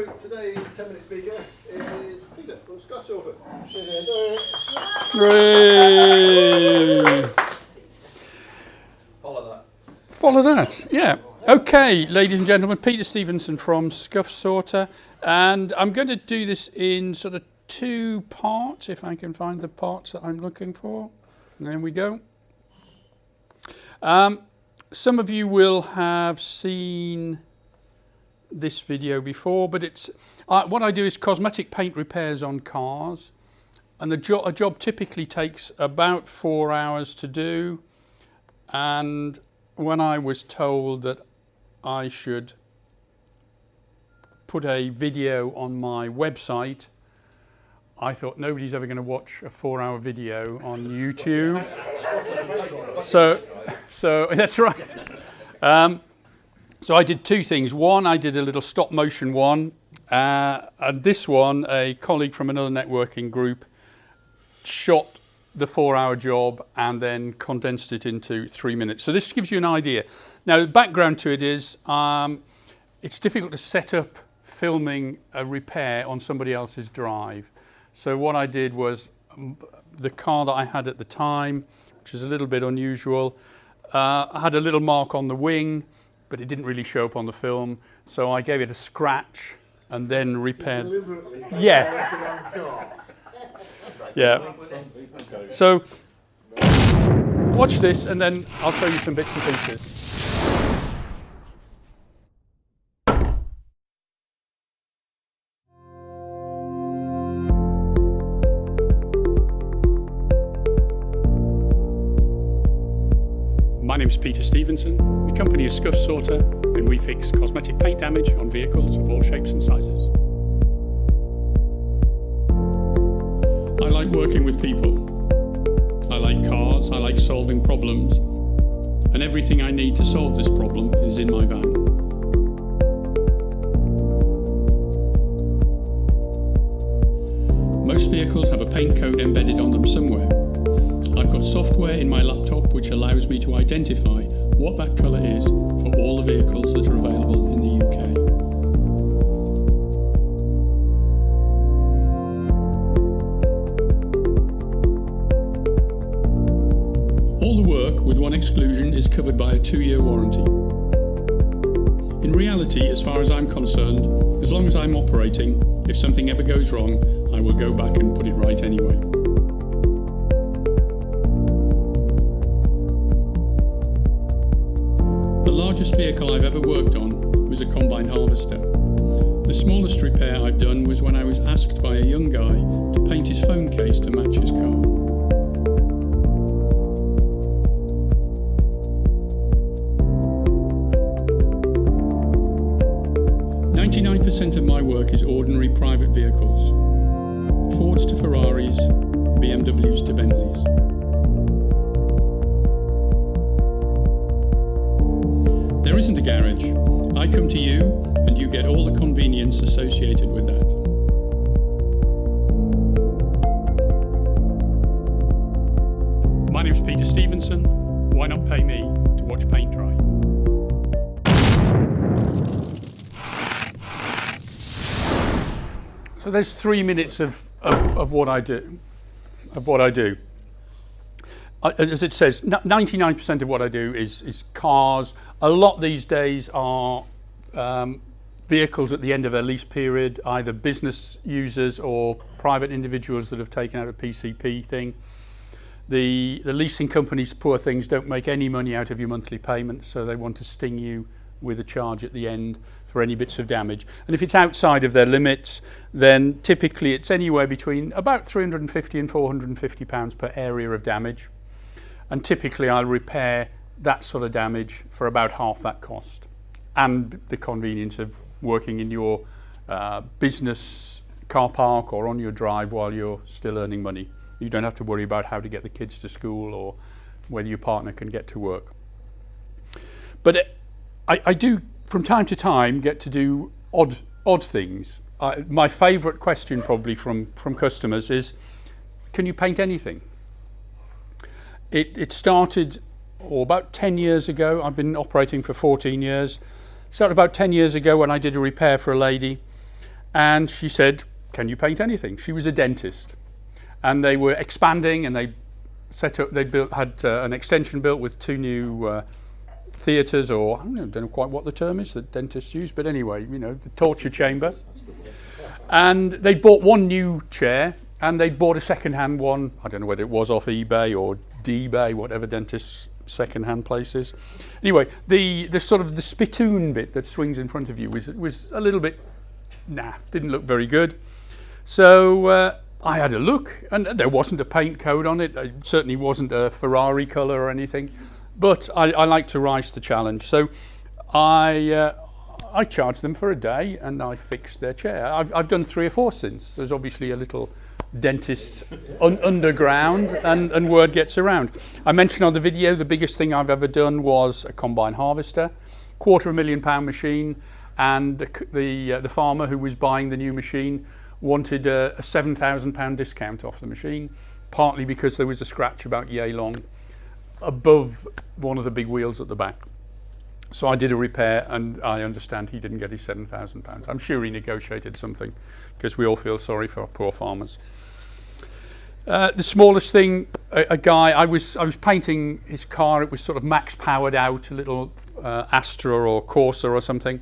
So today's 10-minute speaker is Peter from Scuff. Hooray! Follow that, yeah. Okay, ladies and gentlemen, Peter Stevenson from Scuff Sorter, and I'm going to do this in sort of two parts, if I can find the parts that I'm looking for. And there we go. Some of you will have seen this video before, but it's what I do is cosmetic paint repairs on cars, and a job typically takes about 4 hours to do. And when I was told that I should put a video on my website, I thought nobody's ever going to watch a 4-hour video on YouTube. So that's right. So I did two things. One, I did a little stop motion one, and this one, a colleague from another networking group shot the 4-hour job and then condensed it into 3 minutes. So this gives you an idea. Now, the background to it is it's difficult to set up filming a repair on somebody else's drive. So what I did was the car that I had at the time, which is a little bit unusual, I had a little mark on the wing, but it didn't really show up on the film. So I gave it a scratch and then repaired. Yeah. Yeah. So watch this and then I'll show you some bits and pieces. My name is Peter Stevenson. The company is Scuff Sorter, and we fix cosmetic paint damage on vehicles of all shapes and sizes. I like working with people. I like cars, I like solving problems, and everything I need to solve this problem is in my van. Most vehicles have a paint code embedded on them somewhere. I've got software in my laptop which allows me to identify what that colour is for all the vehicles that are available in the UK. All the work, with one exclusion, is covered by a 2-year warranty. In reality, as far as I'm concerned, as long as I'm operating, if something ever goes wrong, I will go back and put it right anyway. The largest vehicle I've ever worked on was a combine harvester. The smallest repair I've done was when I was asked by a young guy to paint his phone case to match his car. % of my work is ordinary private vehicles. Fords to Ferraris, BMWs to Bentleys. There isn't a garage. I come to you and you get all the convenience associated with that. My name's Peter Stevenson. Why not pay me to watch paint dry? So there's 3 minutes of what I do. As it says, 99% of what I do is cars. A lot these days are vehicles at the end of their lease period, either business users or private individuals that have taken out a PCP thing. The leasing companies, poor things, don't make any money out of your monthly payments, so they want to sting you with a charge at the end for any bits of damage. And if it's outside of their limits, then typically it's anywhere between about £350 and £450 per area of damage. And typically I'll repair that sort of damage for about half that cost, and the convenience of working in your business car park or on your drive while you're still earning money. You don't have to worry about how to get the kids to school or whether your partner can get to work. But I do, from time to time, get to do odd things. My favourite question probably from customers is, can you paint anything? It started about 10 years ago. I've been operating for 14 years. Started about 10 years ago when I did a repair for a lady, and she said, can you paint anything? She was a dentist, and they were expanding, and they set up, had an extension built with 2 new theatres, or I don't know quite what the term is that dentists use, but anyway, you know, the torture chamber. And they bought 1 new chair, and they bought a second-hand one. I don't know whether it was off eBay or D-Bay, whatever dentists' second-hand place is. Anyway, the sort of the spittoon bit that swings in front of you was a little bit naff, didn't look very good. So I had a look, and there wasn't a paint code on it. It certainly wasn't a Ferrari colour or anything, but I like to rise to the challenge. So I charged them for a day, and I fixed their chair. I've done 3 or 4 since. There's obviously a little dentist underground, and word gets around. I mentioned on the video the biggest thing I've ever done was a combine harvester, £250,000 machine, and the farmer who was buying the new machine wanted a £7,000 discount off the machine, partly because there was a scratch about yay long above one of the big wheels at the back. So I did a repair, and I understand he didn't get his £7,000. I'm sure he negotiated something, because we all feel sorry for our poor farmers. The smallest thing, a guy, I was painting his car. It was sort of max powered out, a little Astra or Corsa or something.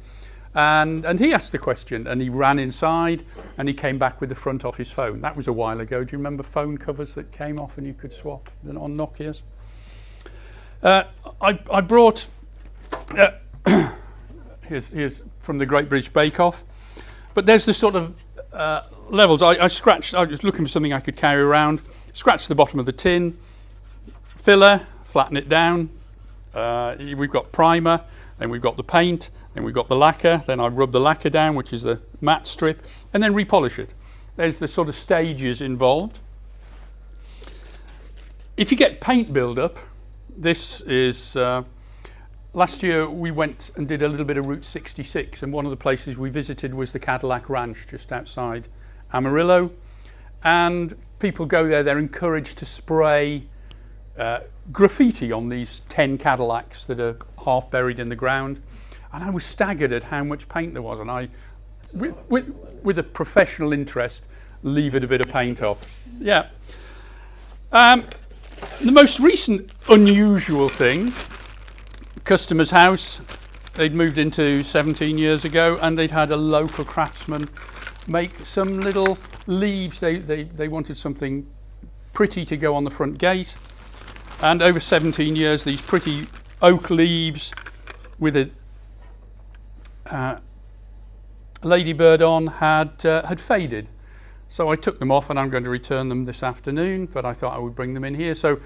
And he asked the question, and he ran inside, and he came back with the front off his phone. That was a while ago. Do you remember phone covers that came off and you could swap on Nokias? I brought, here's from the Great British Bake Off, but there's the sort of levels. I was looking for something I could carry around, scratched the bottom of the tin, filler, flatten it down. We've got primer, then we've got the paint, then we've got the lacquer, then I rub the lacquer down, which is the matte strip, and then repolish it. There's the sort of stages involved. If you get paint build-up, this is, last year we went and did a little bit of Route 66, and one of the places we visited was the Cadillac Ranch just outside Amarillo, and people go there, they're encouraged to spray graffiti on these 10 Cadillacs that are half buried in the ground, and I was staggered at how much paint there was, and I, with a professional interest, levered a bit of paint off. Yeah. The most recent unusual thing, customer's house, they'd moved into 17 years ago, and they'd had a local craftsman make some little leaves. They wanted something pretty to go on the front gate, and over 17 years these pretty oak leaves with a ladybird on had faded. So I took them off, and I'm going to return them this afternoon, but I thought I would bring them in here. So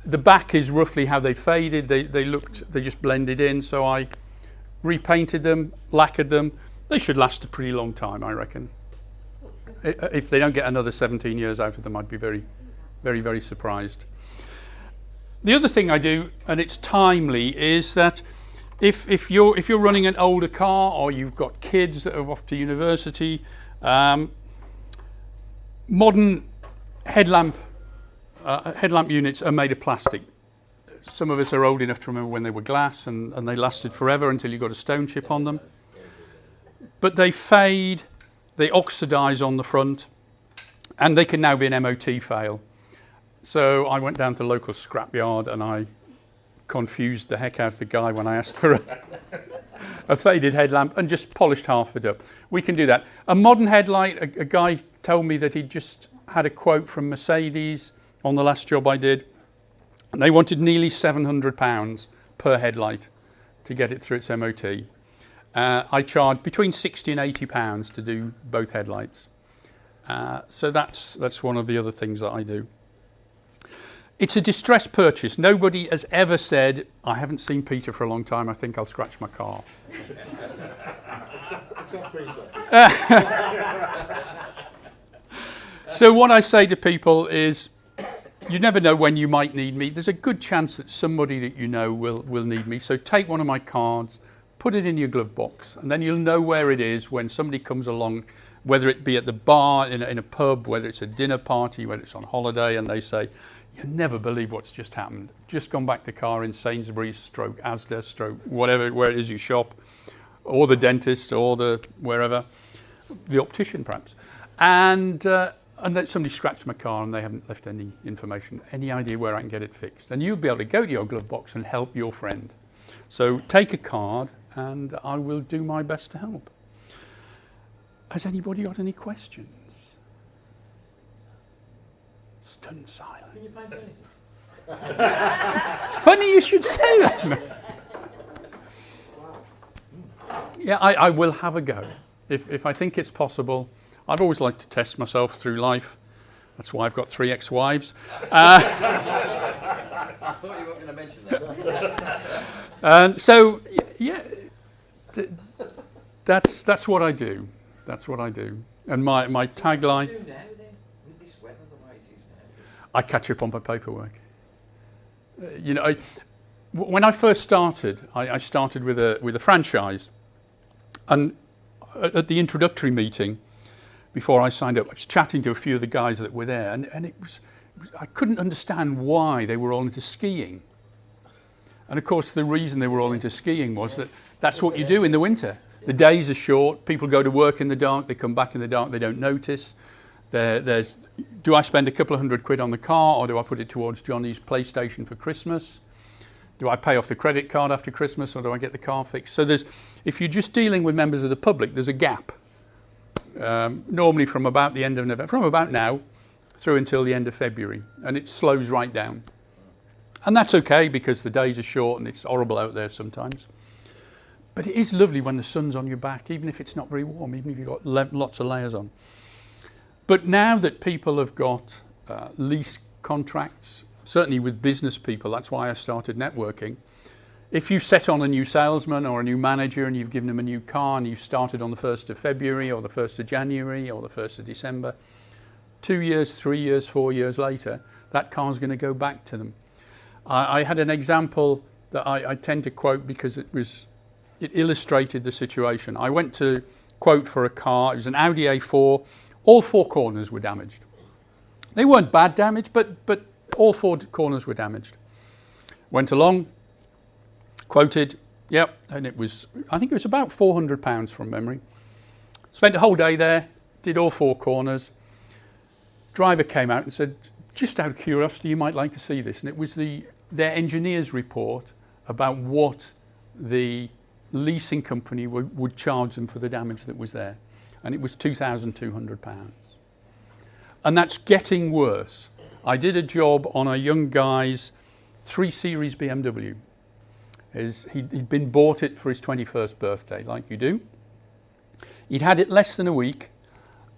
the back is roughly how they faded. They just blended in, so I repainted them, lacquered them. They should last a pretty long time, I reckon. If they don't get another 17 years out of them, I'd be very, very, very surprised. The other thing I do, and it's timely, is that if you're running an older car, or you've got kids that are off to university, modern headlamp units are made of plastic. Some of us are old enough to remember when they were glass, and they lasted forever until you got a stone chip on them. But they fade, they oxidize on the front, and they can now be an MOT fail. So I went down to the local scrapyard, and I confused the heck out of the guy when I asked for a faded headlamp, and just polished half it up. We can do that. A modern headlight, a guy told me that he just had a quote from Mercedes on the last job I did, and they wanted nearly £700 per headlight to get it through its MOT. I charge between £60 and £80 to do both headlights. So that's one of the other things that I do. It's a distressed purchase. Nobody has ever said, I haven't seen Peter for a long time, I think I'll scratch my car. So what I say to people is, you never know when you might need me. There's a good chance that somebody that you know will need me. So take one of my cards, put it in your glove box, and then you'll know where it is when somebody comes along, whether it be at the bar, in a pub, whether it's a dinner party, whether it's on holiday, and they say, you never believe what's just happened. Just gone back to car in Sainsbury's, stroke Asda, stroke whatever, where it is you shop, or the dentist, or the wherever. the optician perhaps, and then somebody scratched my car and they haven't left any information, any idea where I can get it fixed. And you'll be able to go to your glove box and help your friend. So take a card and I will do my best to help. Has anybody got any questions? Stunned silence. Can you paint anything? Funny you should say that. Yeah, I will have a go. If I think it's possible. I've always liked to test myself through life. That's why I've got 3 ex-wives. I thought you weren't going to mention that. And so, yeah, that's what I do. That's what I do. And my tagline... What do you do now then, with this weather the way it is now? I catch up on my paperwork. When I first started, I started with a franchise. And at the introductory meeting, before I signed up, I was chatting to a few of the guys that were there, and I couldn't understand why they were all into skiing. And of course, the reason they were all into skiing was that that's what you do in the winter. The days are short, people go to work in the dark, they come back in the dark, they don't notice. Do I spend a couple of £100 on the car, or do I put it towards Johnny's PlayStation for Christmas? Do I pay off the credit card after Christmas, or do I get the car fixed? So if you're just dealing with members of the public, there's a gap. Normally from about the end of November, from about now through until the end of February, and it slows right down. And that's okay because the days are short and it's horrible out there sometimes. But it is lovely when the sun's on your back, even if it's not very warm, even if you've got lots of layers on. But now that people have got lease contracts, certainly with business people, that's why I started networking. If you set on a new salesman or a new manager and you've given them a new car and you started on the 1st of February or the 1st of January or the 1st of December, 2 years, 3 years, 4 years later, that car's going to go back to them. I had an example that I tend to quote because it illustrated the situation. I went to quote for a car. It was an Audi A4. All 4 corners were damaged. They weren't bad damage, but all 4 corners were damaged. Went along, quoted, yep, and I think it was about £400 from memory. Spent a whole day there, did all 4 corners. Driver came out and said, just out of curiosity, you might like to see this. And it was their engineer's report about what the leasing company would charge them for the damage that was there. And it was £2,200. And that's getting worse. I did a job on a young guy's 3 Series BMW. He'd been bought it for his 21st birthday, like you do. He'd had it less than a week,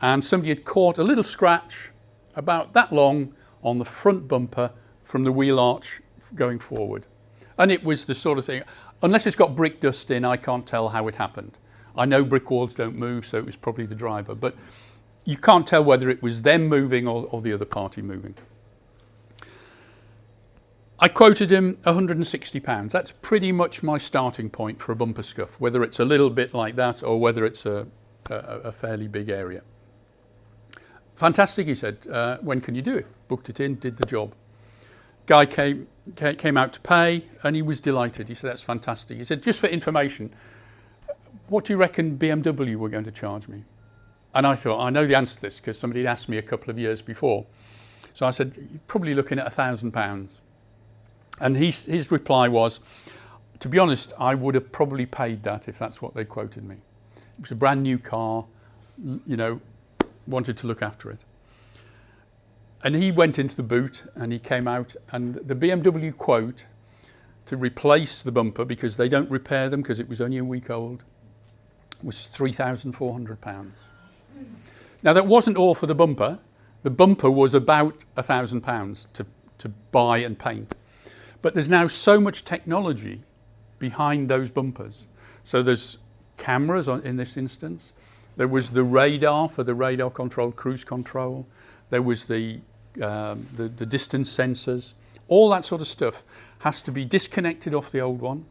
and somebody had caught a little scratch about that long on the front bumper from the wheel arch going forward. And it was the sort of thing, unless it's got brick dust in, I can't tell how it happened. I know brick walls don't move, so it was probably the driver, but you can't tell whether it was them moving or the other party moving. I quoted him £160. That's pretty much my starting point for a bumper scuff, whether it's a little bit like that or whether it's a fairly big area. Fantastic, he said. When can you do it? Booked it in, did the job. Guy came out to pay, and he was delighted. He said, that's fantastic. He said, just for information, what do you reckon BMW were going to charge me? And I thought, I know the answer to this because somebody had asked me a couple of years before. So I said, you're probably looking at £1,000. And his reply was, to be honest, I would have probably paid that if that's what they quoted me. It was a brand new car, wanted to look after it. And he went into the boot and he came out, and the BMW quote to replace the bumper, because they don't repair them because it was only a week old, was £3,400. Now that wasn't all for the bumper. The bumper was about £1,000 to buy and paint. But there's now so much technology behind those bumpers. So there's cameras in this instance. There was the radar for the radar controlled cruise control. There was the distance sensors. All that sort of stuff has to be disconnected off the old one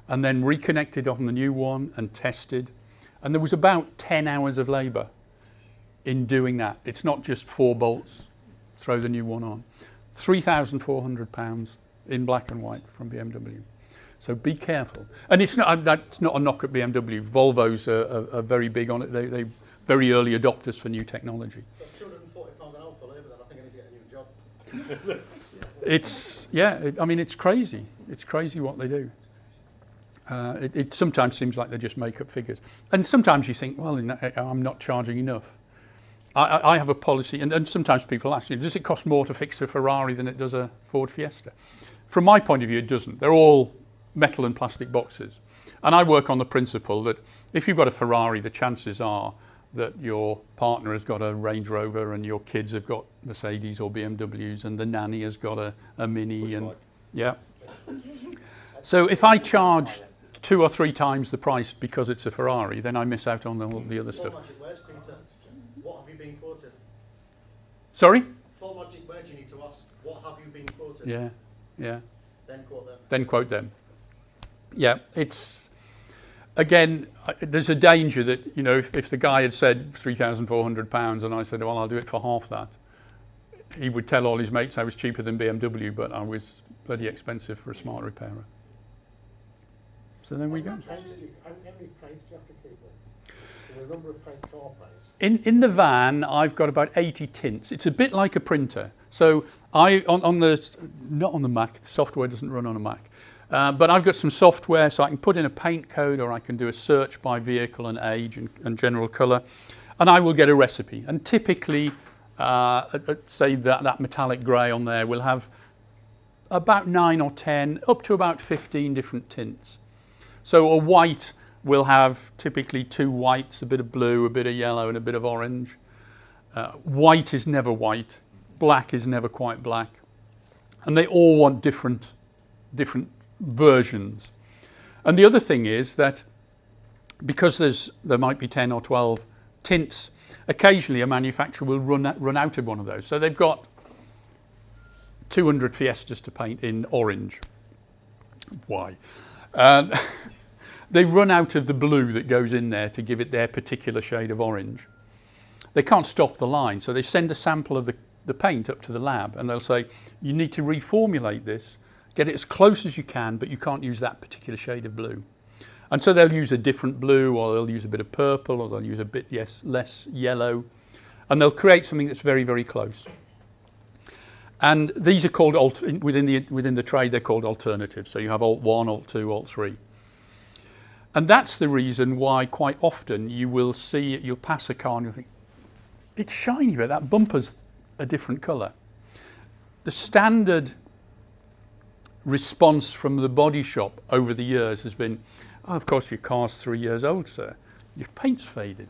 and then reconnected on the new one and tested. And there was about 10 hours of labour in doing that. It's not just 4 bolts, throw the new one on. £3,400 in black and white from BMW. So be careful. And that's not a knock at BMW. Volvos are very big on it. very early adopters for new technology. That's £240 an hour for labour, then I think I need to get a new job. I mean, it's crazy. It's crazy what they do. It sometimes seems like they just make up figures. And sometimes you think, well, I'm not charging enough. I have a policy, and sometimes people ask, does it cost more to fix a Ferrari than it does a Ford Fiesta? From my point of view, it doesn't. They're all metal and plastic boxes. And I work on the principle that if you've got a Ferrari, the chances are that your partner has got a Range Rover and your kids have got Mercedes or BMWs and the nanny has got a Mini. And yeah. So if I charge 2 or 3 times the price because it's a Ferrari, then I miss out on all the other stuff. Where's Peter? What have you been quoted? Sorry? Full logic, where do you need to ask? What have you been quoted? Yeah. Then quote them. Then quote them. Yeah, it's, again, there's a danger that, if the guy had said £3,400 and I said, well, I'll do it for half that, he would tell all his mates I was cheaper than BMW, but I was bloody expensive for a smart repairer. So there we go. How many paints do you have to keep then? There are a number of car paints. In the van, I've got about 80 tints. It's a bit like a printer. So not on the Mac, the software doesn't run on a Mac. But I've got some software so I can put in a paint code, or I can do a search by vehicle and age and general colour, and I will get a recipe. And typically, say that metallic grey on there will have about 9 or 10, up to about 15 different tints. So a white will have typically 2 whites, a bit of blue, a bit of yellow and a bit of orange. White is never white, black is never quite black, and they all want different versions. And the other thing is that because there might be 10 or 12 tints, occasionally a manufacturer will run out of one of those. So they've got 200 Fiestas to paint in orange. Why? They run out of the blue that goes in there to give it their particular shade of orange. They can't stop the line, so they send a sample of the paint up to the lab and they'll say, you need to reformulate this, get it as close as you can, but you can't use that particular shade of blue. And so they'll use a different blue, or they'll use a bit of purple, or they'll use a bit less yellow, and they'll create something that's very, very close. And these are called, within the trade, they're called alternatives. So you have Alt 1, Alt 2, Alt 3. And that's the reason why quite often you'll pass a car and you'll think, it's shiny, but that bumper's a different colour. The standard response from the body shop over the years has been, oh, of course your car's 3 years old, sir. Your paint's faded.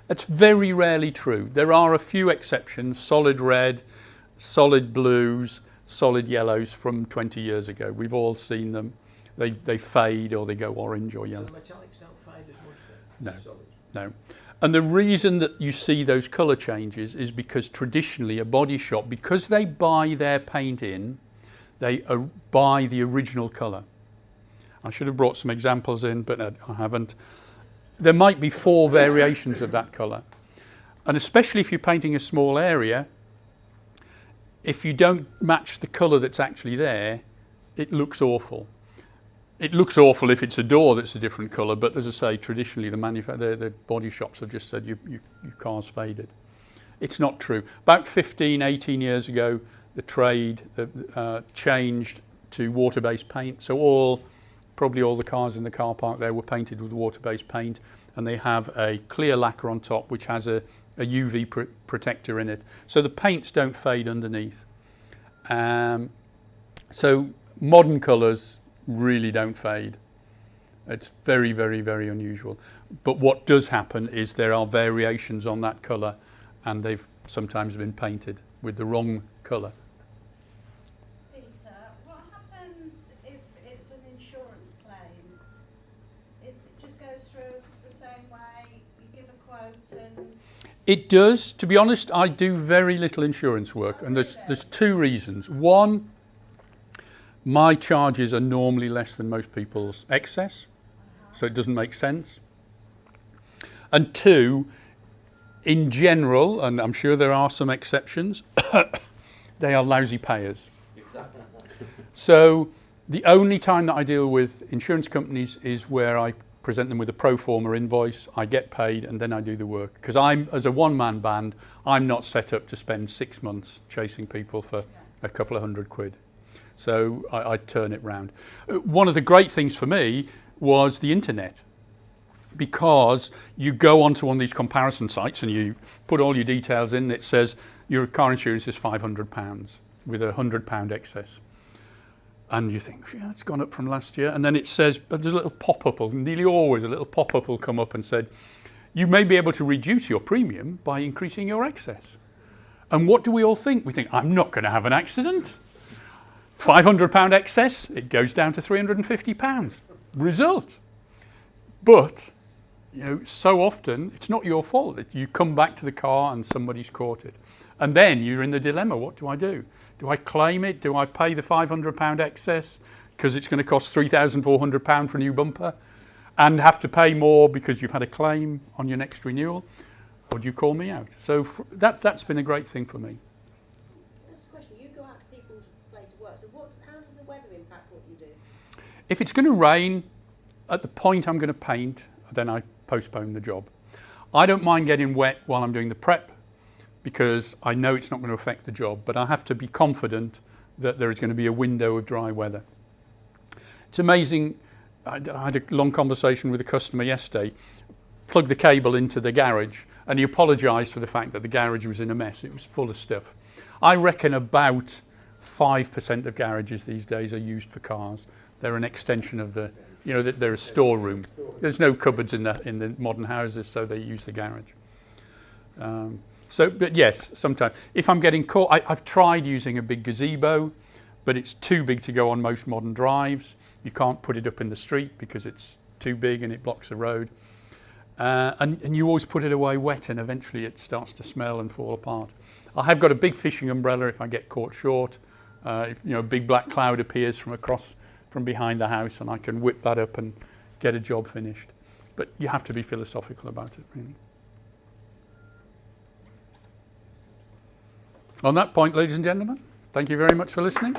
That's very rarely true. There are a few exceptions, solid red, solid blues, solid yellows from 20 years ago. We've all seen them. They fade or they go orange or yellow. So metallics don't fade as much then? No. And the reason that you see those colour changes is because traditionally a body shop, because they buy their paint in, they buy the original colour. I should have brought some examples in, but I haven't. There might be 4 variations of that colour. And especially if you're painting a small area, if you don't match the colour that's actually there, it looks awful. It looks awful if it's a door that's a different colour, but as I say, traditionally the body shops have just said your car's faded. It's not true. About 15, 18 years ago, the trade changed to water-based paint. So probably all the cars in the car park there were painted with water-based paint, and they have a clear lacquer on top which has a UV protector in it. So the paints don't fade underneath. So modern colours really don't fade. It's very, very, very unusual. But what does happen is there are variations on that colour, and they've sometimes been painted with the wrong colour. Peter, what happens if it's an insurance claim? It just goes through the same way, you give a quote and... It does. To be honest, I do very little insurance work, and there's 2 reasons. One, my charges are normally less than most people's excess, so it doesn't make sense. And 2, in general, and I'm sure there are some exceptions, they are lousy payers. Exactly. So the only time that I deal with insurance companies is where I present them with a pro forma invoice, I get paid, and then I do the work. Because as a one-man band, I'm not set up to spend 6 months chasing people for a couple of £100. So I turn it round. One of the great things for me was the internet, because you go onto one of these comparison sites and you put all your details in. It says your car insurance is £500 with a £100 excess. And you think, yeah, it's gone up from last year. And then it says, there's a little pop-up, nearly always a little pop-up will come up and said, you may be able to reduce your premium by increasing your excess. And what do we all think? We think, I'm not going to have an accident. £500 excess, it goes down to £350. Result. But, you know, so often it's not your fault. You come back to the car and somebody's caught it. And then you're in the dilemma, what do I do? Do I claim it? Do I pay the £500 excess because it's going to cost £3,400 for a new bumper and have to pay more because you've had a claim on your next renewal? Or do you call me out? So that's been a great thing for me. That's a question. You go out to people's place of work. So how does the weather impact what you do? If it's going to rain, at the point I'm going to paint, then I postpone the job. I don't mind getting wet while I'm doing the prep because I know it's not going to affect the job, but I have to be confident that there is going to be a window of dry weather. It's amazing. I had a long conversation with a customer yesterday, plugged the cable into the garage, and he apologised for the fact that the garage was in a mess. It was full of stuff. I reckon about 5% of garages these days are used for cars. They're an extension of the, you know, they're a storeroom. There's no cupboards in the modern houses, so they use the garage. But yes, sometimes. If I'm getting caught, I've tried using a big gazebo, but it's too big to go on most modern drives. You can't put it up in the street because it's too big and it blocks the road. And you always put it away wet and eventually it starts to smell and fall apart. I have got a big fishing umbrella if I get caught short. If, you know, a big black cloud appears from behind the house and I can whip that up and get a job finished. But you have to be philosophical about it, really. On that point, ladies and gentlemen, thank you very much for listening.